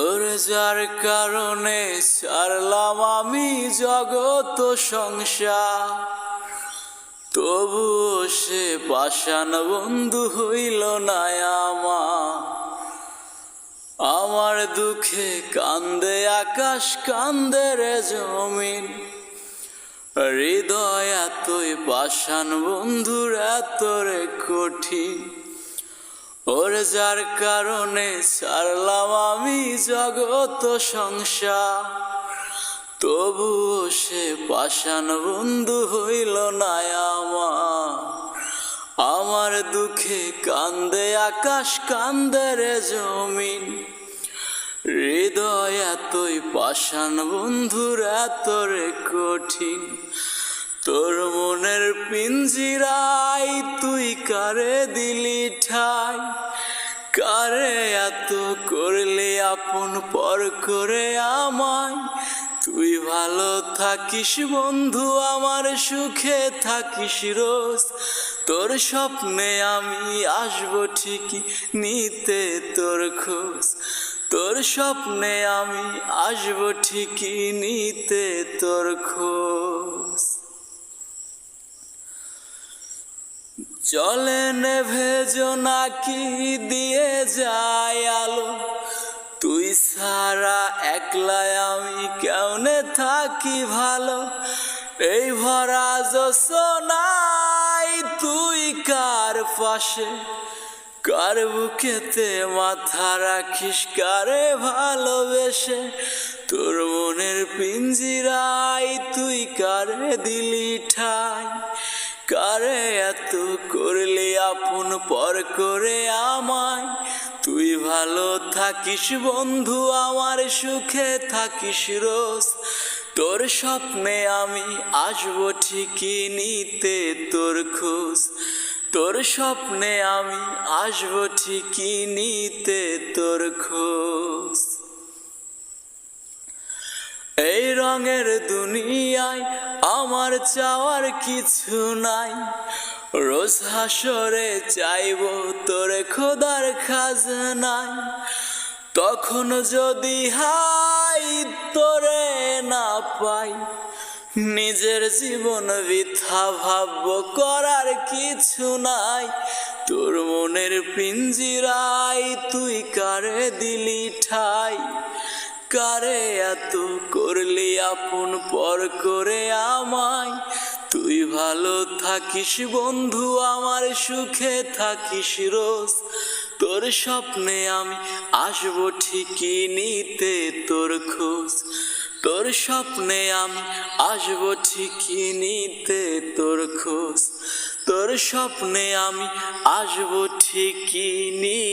ওর যার কারণে ছাড়লাম আমি জগৎ সংসার, তবুও সে পাষাণ বন্ধু হইল না আমার দুঃখে কান্দে আকাশ কান্দে রে জমিন, হৃদয় এতই পাষাণ বন্ধুর এত রে কঠিন। ওর যার কারণে ছাড়লাম আমি জগৎ সংসার, তবুও সে পাষাণ বন্ধু হইল না আমার দুঃখে কান্দে আকাশ কান্দে রে জমিন, হৃদয় এতই পাষাণ বন্ধুর এত রে কঠিন। তোর মনের পিঞ্জিরায় তুই কারে দিলি ঠাই, কারে এত করলি আপন পর করে আমায়। তুই ভালো থাকিস বন্ধু আমার সুখে থাকিস রোজ, তোর স্বপ্নে আমি আসবো ঠিকই নিতে তোর খোঁজ, তোর স্বপ্নে আমি আসবো ঠিকই নিতে তোর খোঁজ। জলে নেভে জোনাকি দিয়ে যায় আলো, তুই সারা একলাই আমি কেমনে থাকি ভালো। এই ভরা জোছনায় তুই কার পাশে, কার বুকেতে মাথা রাখিস কারে ভালোবেসে। তোর মনের পিঞ্জিরায় তুই কারে দিলি ঠাই, কারে এত করলি আপন পর করে আমায়। তুই ভালো থাকিস বন্ধু আমার সুখে থাকিস রোজ, তোর স্বপ্নে আমি আসবো ঠিকই নিতে তোর খোঁজ, তোর স্বপ্নে আমি আসবো ঠিকই নিতে তোর খোঁজ। এই রঙের দুনিয়ায় আমার চাওয়ার কিছু নাই, রোজ হাসরে চাইব তোরে খোদার খাজনায়। তখন যদি হাই তোরে না পাই, নিজের জীবন বৃথা ভাবব করার কিছু নাই। তোর মনের পিঞ্জিরায় তুই কারে দিলি ঠাই, কারে এত করলি আপন পর করে আমায়। তুই ভালো থাকিস বন্ধু আমার সুখে থাকিস রোজ, তোর স্বপ্নে আমি আসবো ঠিকই নিতে তোর খোঁজ, তোর স্বপ্নে আমি আসবো ঠিকই নিতে তোর খোঁজ, তোর স্বপ্নে আমি আসবো ঠিকই নিতে।